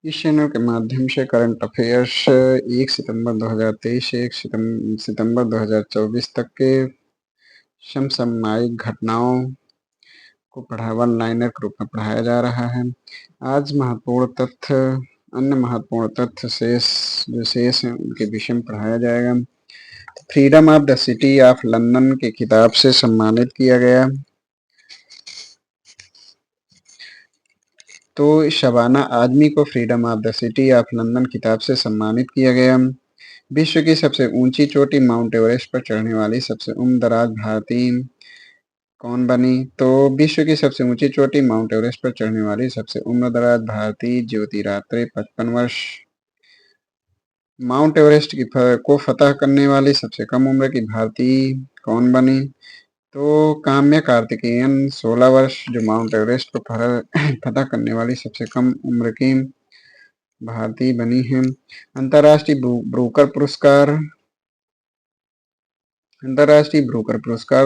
इस चैनल के माध्यम से करंट अफेयर्स 1 सितंबर 2023 से 1 सितंबर 2024 तक के समसामयिक घटनाओं को वन लाइनर के रूप में पढ़ाया जा रहा है। आज अन्य महत्वपूर्ण तथ्य शेष हैं उनके विषय में पढ़ाया जाएगा। Freedom of the city of London के खिताब से सम्मानित किया गया। तो शबाना आजमी को freedom of the city of London खिताब से सम्मानित किया गया। विश्व की सबसे ऊंची चोटी माउंट एवरेस्ट पर चढ़ने वाली सबसे उम्रदराज भारतीय कौन बनी? तो विश्व की सबसे ऊंची चोटी माउंट एवरेस्ट पर चढ़ने वाली सबसे उम्रदराज भारतीय ज्योति रात्रे 55 वर्ष। माउंट एवरेस्ट को फतह करने वाली सबसे कम उम्र की भारतीय कौन बनी? तो काम्या कार्तिकेयन 16 वर्ष जो माउंट एवरेस्ट को फतह करने वाली सबसे कम उम्र की भारतीय बनी है। अंतर्राष्ट्रीय ब्रूकर पुरस्कार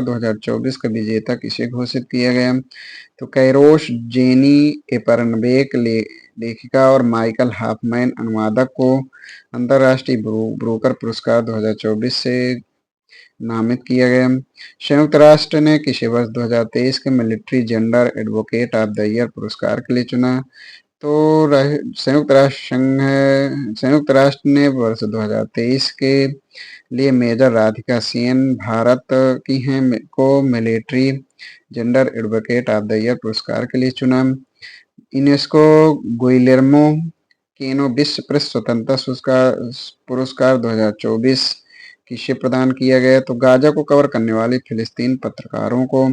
2024 का विजेता किसे घोषित किया गया? तो कैरोश जेनी एपरनबेक लेखिका और माइकल हाफमैन अनुवादक को अंतर्राष्ट्रीय ब्रूकर पुरस्कार 2024 से नामित किया गया। संयुक्त राष्ट्र ने किसे वर्ष 2023 के military gender advocate of the year पुरस्कार के लिए चुना? तो संयुक्त राष्ट्र ने वर्ष 2023 के लिए मेजर राधिका सेन भारत की हैं को military gender advocate of the year पुरस्कार के लिए चुना। यूनेस्को गुइलेर्मो केनो विश्व प्रेस स्वतंत्रता पुरस्कार 2024 किसे प्रदान किया गया? तो गाजा को कवर करने वाले फिलिस्तीन पत्रकारों को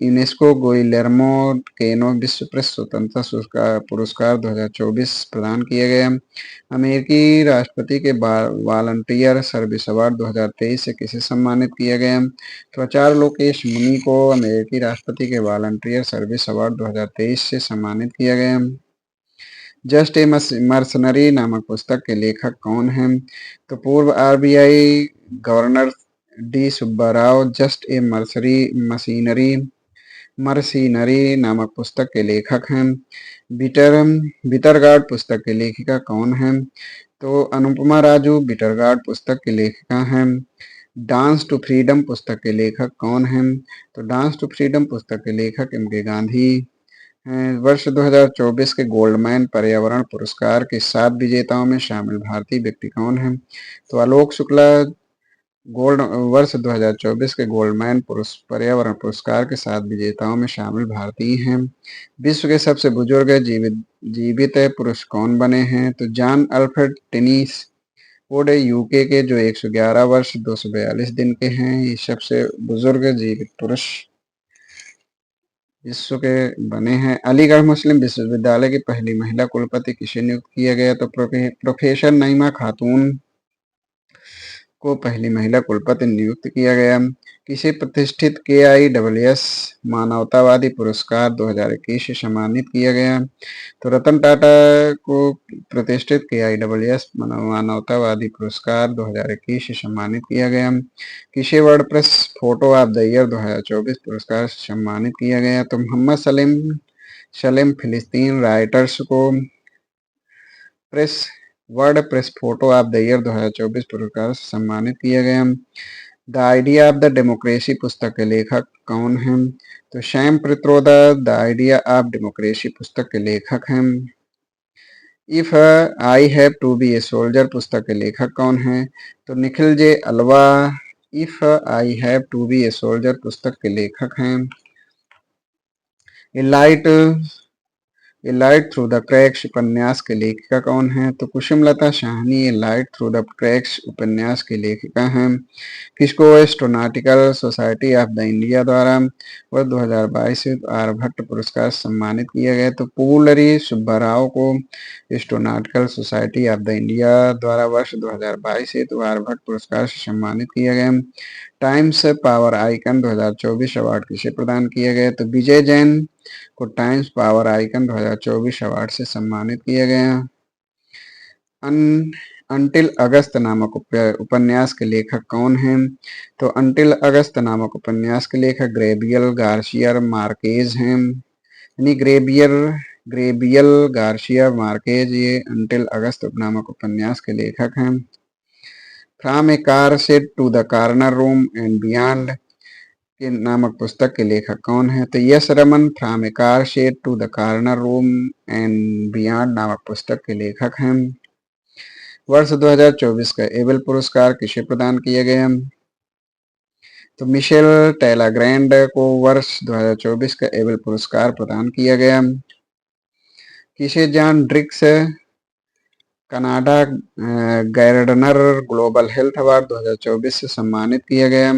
यूनेस्को गुइलेर्मो केनो विश्व प्रेस स्वतंत्रता पुरस्कार 2024 प्रदान किया गया। अमेरिकी राष्ट्रपति के वॉलंटियर सर्विस अवार्ड 2023 से किसे सम्मानित किया गया? तो आचार्य लोकेश मुनि को अमेरिकी राष्ट्रपति के वॉलंटियर सर्विस अवार्ड 2023 से सम्मानित किया गया। जस्ट ए मर्सनरी नामक पुस्तक के लेखक कौन हैं? तो पूर्व RBI governor D Subba Rao just a mercenary नामक पुस्तक के लेखक हैं। बिटरगार्ड पुस्तक की लेखिका कौन है? तो अनुपमा राजू बिटरगार्ड पुस्तक की लेखिका हैं। डांस टू फ्रीडम पुस्तक के लेखक कौन हैं? तो डांस टू फ्रीडम पुस्तक के लेखक एम.के. गांधी हैं। वर्ष 2024 के गोल्डमैन पर्यावरण पुरस्कार के 7 विजेताओं में शामिल भारतीय व्यक्ति कौन हैं? तो आलोक शुक्ला वर्ष 2024 के गोल्डमैन पर्यावरण पुरस्कार के 7 विजेताओं में शामिल भारतीय हैं। विश्व के सबसे बुजुर्ग जीवित पुरुष कौन बने हैं? तो John Alfred tennis would UK के जो 111 वर्ष 242 दिन के हैं। ये सबसे बुजुर्ग जीवित पुरुष विश्व के बने हैं। अलीगढ़ मुस्लिम विश्वविद्यालय की पहली महिला कुलपति किसे नियुक्त किया गया? तो प्रोफेसर नईमा खातून को पहली महिला कुलपति नियुक्त किया गया। किसे प्रतिष्ठित KIWS मानवतावादी पुरस्कार 2021 से सम्मानित किया गया? तो रतन टाटा को प्रतिष्ठित KIWS मानवतावादी पुरस्कार 2021 से सम्मानित किया गया। किसे WordPress photo of the year 2024 पुरस्कार से सम्मानित किया गया? तो मोहम्मद सलीम फिलिस्तीन राइटर्स को WordPress photo of the year 2024 पुरस्कार से सम्मानित किया गया। The idea of the democracy पुस्तक के लेखक कौन हैं? तो Sam Pitroda the idea of democracy पुस्तक के लेखक हैं। If I have to be a soldier पुस्तक के लेखक कौन हैं? तो Nikhil J Alva if I have to be a soldier पुस्तक के लेखक हैं। A light through the cracks उपन्यास के लेखिका कौन है? तो कुसुमलता शाहनी ए लाइट थ्रू द क्रैक्स उपन्यास की लेखिका हैं। किसको astronautical society of the India द्वारा वर्ष 2022 से आर्यभट्ट पुरस्कार सम्मानित किया गया? तो पुलरी सुब्बाराव को astronautical society of the India द्वारा वर्ष 2022 से आर्यभट्ट पुरस्कार से सम्मानित किया गया। टाइम्स पावर आइकन 2024 अवार्ड किसे प्रदान किया गया? तो विजय जैन को टाइम्स पावर आइकन 2024 अवार्ड से सम्मानित किया गया। अंटिल अगस्त नामक उपन्यास के लेखक कौन हैं? तो अंटिल अगस्त नामक उपन्यास के लेखक ग्रेबियल गार्सिया मार्केज हैं। यानी ग्रेबियर ग्रेबियल गार्सिया मार्केज ये अंटिल अगस्त नामक उपन्यास के लेखक हैं। From a car shed to the corner room and beyond के नामक पुस्तक के लेखक कौन है? तो S Raman from a car shed to the corner room and beyond नामक पुस्तक के लेखक हैं। वर्ष 2024 का एबल पुरस्कार किसे प्रदान किया गया? तो मिशेल टेलाग्रैंड को वर्ष 2024 का एबल पुरस्कार प्रदान किया गया। किसे John Dirks Canada Gairdner Global Health Award 2024 से सम्मानित किया गया?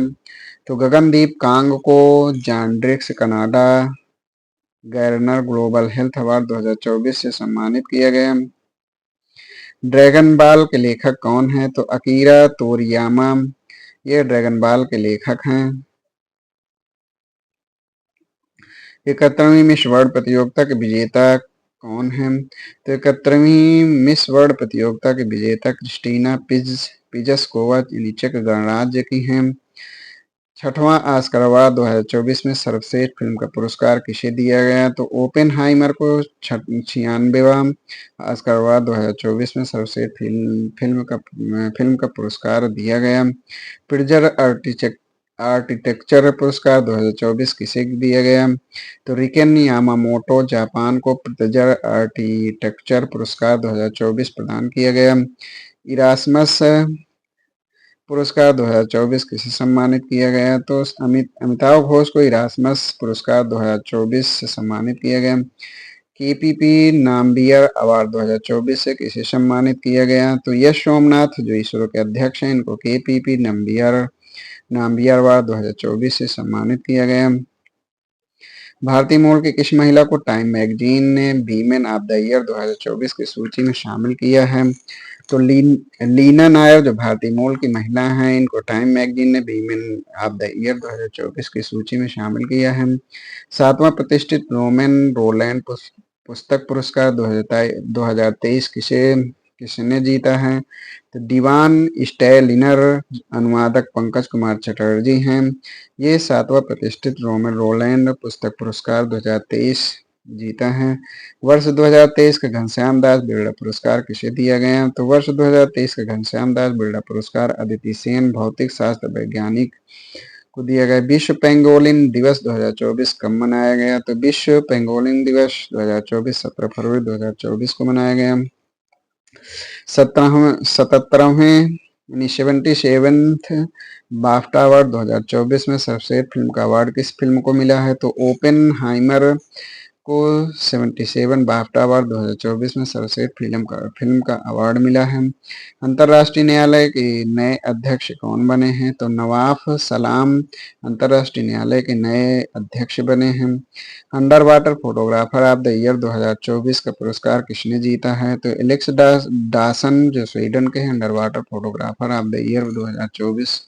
तो गगनदीप कांग को John Dirks Canada Gairdner Global Health Award 2024 से सम्मानित किया गया। ड्रैगन बॉल के लेखक कौन है? तो अकीरा तोरियामा ये ड्रैगन बॉल के लेखक हैं। 71वीं मिस वर्ल्ड प्रतियोगिता के विजेता कौन है? तो 71वीं मिस वर्ल्ड प्रतियोगिता के विजेता क्रिस्टीना पिजस्कोवा चेक गणराज्य की हैं। 6वां ऑस्कर अवार्ड 2024 में सर्वश्रेष्ठ फिल्म का पुरस्कार किसे दिया गया? तो ओपेनहाइमर को 96वां ऑस्कर अवार्ड 2024 में सर्वश्रेष्ठ फिल्म का पुरस्कार दिया गया। प्रिजर आर्किटेक्चर पुरस्कार 2024 किसे दिया गया? तो रिकेन यामामोटो जापान को प्रिजर आर्किटेक्चर पुरस्कार 2024 प्रदान किया गया। इरास्मस पुरस्कार 2024 किसे सम्मानित किया गया? तो अमिताभ घोष को इरास्मस पुरस्कार 2024 से सम्मानित किया गया। केपीपी नामबियर अवार्ड 2024 से किसे सम्मानित किया गया? तो यश सोमनाथ जो इसरो के अध्यक्ष हैं इनको केपीपी नामबियर अवार्ड 2024 से सम्मानित किया गया। भारतीय मूल की किस महिला को टाइम मैगजीन ने वीमेन ऑफ द ईयर 2024 की सूची में शामिल किया है? तो लीना नायर जो भारतीय मूल की महिला हैं इनको टाइम मैगजीन ने वीमेन ऑफ द ईयर 2024 की सूची में शामिल किया है। 7वां प्रतिष्ठित रोमन रोलैंड पुस्तक पुरस्कार 2023 किसने जीता है? तो दीवान स्टेलिनर अनुवादक पंकज कुमार चटर्जी हैं। ये 7वां प्रतिष्ठित रोमन रोलैंड पुस्तक पुरस्कार 2023 जीता है। वर्ष 2023 का घनश्याम दास बिरला पुरस्कार किसे दिया गया? तो वर्ष 2023 का घनश्याम दास बिरला पुरस्कार अदिति सेन भौतिक शास्त्र वैज्ञानिक को दिया गया। विश्व पेंगोलिन दिवस 2024 कब मनाया गया? तो विश्व पेंगोलिन दिवस 2024 17 फरवरी 2024 को मनाया गया। 77वें 77th बाफ्टा अवार्ड 2024 में सर्वश्रेष्ठ फिल्म का अवार्ड किस फिल्म को मिला है? तो ओपेनहाइमर को 77 बाफ्टा अवार्ड 2024 में सर्वश्रेष्ठ फिल्म का अवार्ड मिला है। अंतर्राष्ट्रीय न्यायालय के नए अध्यक्ष कौन बने हैं? तो नवाफ सलाम अंतर्राष्ट्रीय न्यायालय के नए अध्यक्ष बने हैं। Under water photographer of the year 2024 का पुरस्कार किसने जीता है? तो एलेक्स डासन जो स्वीडन के हैं under water photographer of the year 2024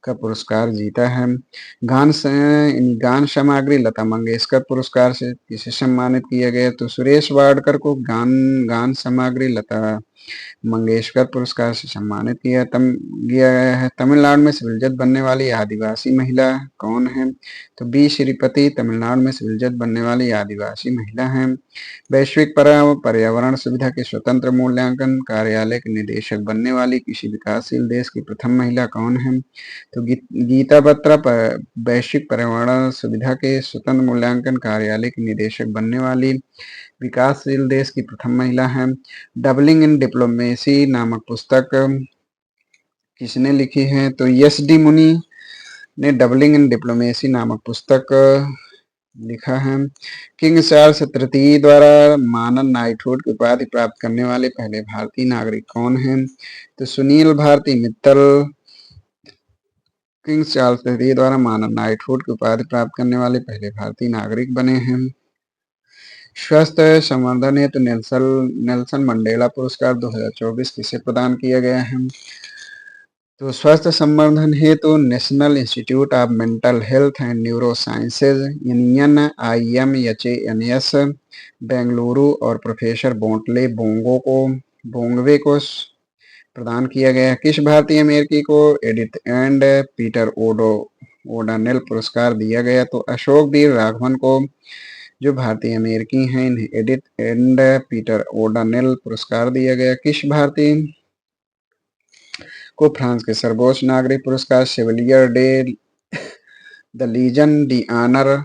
का पुरस्कार जीता है। गान सामग्री लता मंगेशकर पुरस्कार से किसे सम्मानित किया गया? तो सुरेश वाडकर को गान सामग्री लता मंगेशकर पुरस्कार से सम्मानित किया गया है। तमिलनाडु में सिविल जज बनने वाली आदिवासी महिला कौन है? तो बी श्रीपति तमिलनाडु में सिविल जज बनने वाली आदिवासी महिला हैं। वैश्विक पर्यावरण सुविधा के स्वतंत्र मूल्यांकन कार्यालय के निदेशक बनने वाली किसी विकासशील देश की प्रथम महिला कौन है? तो गीता बत्रा वैश्विक पर्यावरण सुविधा के स्वतंत्र मूल्यांकन कार्यालय की निदेशक बनने वाली विकासशील देश की प्रथम महिला है। डबलिंग इन डिप्लोमेसी नामक पुस्तक किसने लिखी है? तो यस डी मुनि ने डबलिंग इन डिप्लोमेसी नामक पुस्तक लिखा है। किंग चार्ल्स तृतीय द्वारा मानद नाइटहुड की उपाधि प्राप्त करने वाले पहले भारतीय नागरिक कौन हैं? तो सुनील भारती मित्तल किंग चार्ल्स तृतीय द्वारा मानद नाइटहुड की उपाधि प्राप्त करने वाले पहले भारतीय नागरिक बने हैं। स्वास्थ्य संवर्धन हेतु नेल्सन मंडेला पुरस्कार 2024 किसे प्रदान किया गया है? तो स्वास्थ्य संवर्धन हेतु national institute of mental health and neuro sciences NIMHANS Bengaluru और प्रोफेसर बोंगवे को प्रदान किया गया। किस भारतीय अमेरिकी को एडिथ एंड पीटर ओडानेल पुरस्कार दिया गया? तो अशोक वीर राघवन को जो भारतीय अमेरिकी हैं इन्हें एडिथ एंड पीटर ओडानेल पुरस्कार दिया गया। किस भारतीय को फ्रांस के सर्वोच्च नागरिक पुरस्कार Chevalier de the Legion d Honneur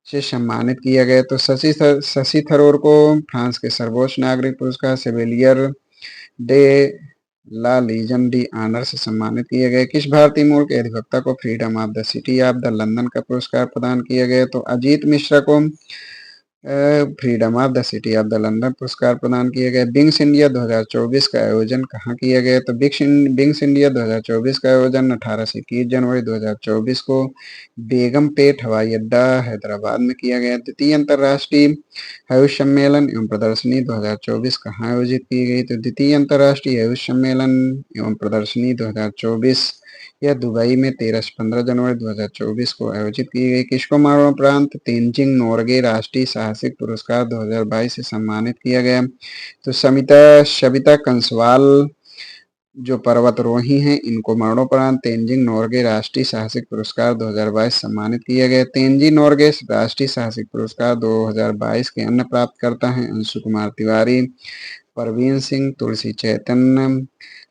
से सम्मानित किया गया? तो शशि थरूर को फ्रांस के सर्वोच्च नागरिक पुरस्कार Chevalier de la Legion d Honneur से सम्मानित किया गया। किस भारतीय मूल के अधिवक्ता को freedom of the city of the London का पुरस्कार प्रदान किया गया? तो अजीत मिश्रा को freedom of the city of the London पुरस्कार प्रदान किया गया। बिंग्स इंडिया 2024 का आयोजन कहाँ किया गया? तो बिंग्स इंडिया 2024 का आयोजन 18 से 21 जनवरी 2024 को बेगमपेट हवाई अड्डा हैदराबाद में किया गया। द्वितीय अंतर्राष्ट्रीय आयुष सम्मेलन एवं प्रदर्शनी 2024 कहाँ आयोजित की गई? तो द्वितीय अंतर्राष्ट्रीय आयुष सम्मेलन एवं प्रदर्शनी 2024 यह दुबई में 13 से 15 जनवरी 2024 को आयोजित की गई। किसको मरणोपरांत तेनजिंग नोरगे राष्ट्रीय साहसिक पुरस्कार 2022 से सम्मानित किया गया? तो सविता कंसवाल जो पर्वतारोही हैं इनको मरणोपरांत तेनजिंग नोरगे राष्ट्रीय साहसिक पुरस्कार 2022 सम्मानित किया गया। तेनजिंग नोरगे राष्ट्रीय साहसिक पुरस्कार 2022 के अन्य प्राप्तकर्ता हैं अंशु कुमार तिवारी, परवीन सिंह, तुलसी चैतन्य,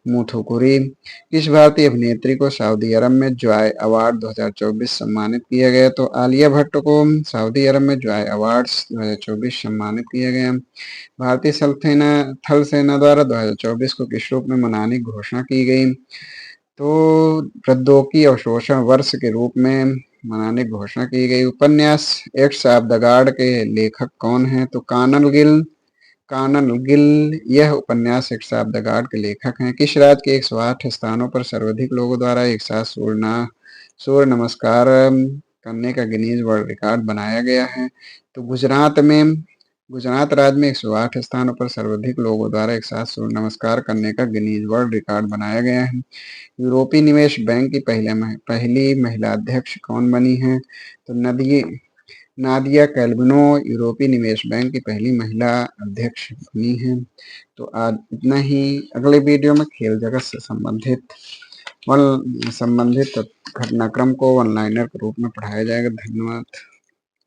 मुथुकुरी। किस भारतीय अभिनेत्री को सऊदी अरब में जॉय अवार्ड 2024 सम्मानित किया गया? तो आलिया भट्ट को सऊदी अरब में जॉय अवार्ड्स 2024 सम्मानित किया गया। भारतीय थल सेना द्वारा 2024 को किस रूप में मनाने की घोषणा की गई? तो प्रौद्योगिकी अवशोषण वर्ष के रूप में मनाने की घोषणा की गई। उपन्यास एक्ट्स ऑफ द गॉड के लेखक कौन हैं? तो कानन गिल यह उपन्यास एक्ट्स ऑफ द गॉड के लेखक हैं। किस राज्य के 108 स्थानों पर सर्वाधिक लोगों द्वारा एक साथ सूर्य नमस्कार करने का गिनीज वर्ल्ड रिकॉर्ड बनाया गया है? तो गुजरात राज्य में 108 स्थानों पर सर्वाधिक लोगों द्वारा एक साथ सूर्य नमस्कार करने का गिनीज वर्ल्ड रिकॉर्ड बनाया गया है। यूरोपीय निवेश बैंक की पहली महिला अध्यक्ष कौन बनी है? तो नादिया कैल्विनो यूरोपीय निवेश बैंक की पहली महिला अध्यक्ष बनी है। तो आज इतना ही। अगले वीडियो में खेल जगत से संबंधित घटनाक्रम को वन लाइनर के रूप में पढ़ाया जाएगा। धन्यवाद।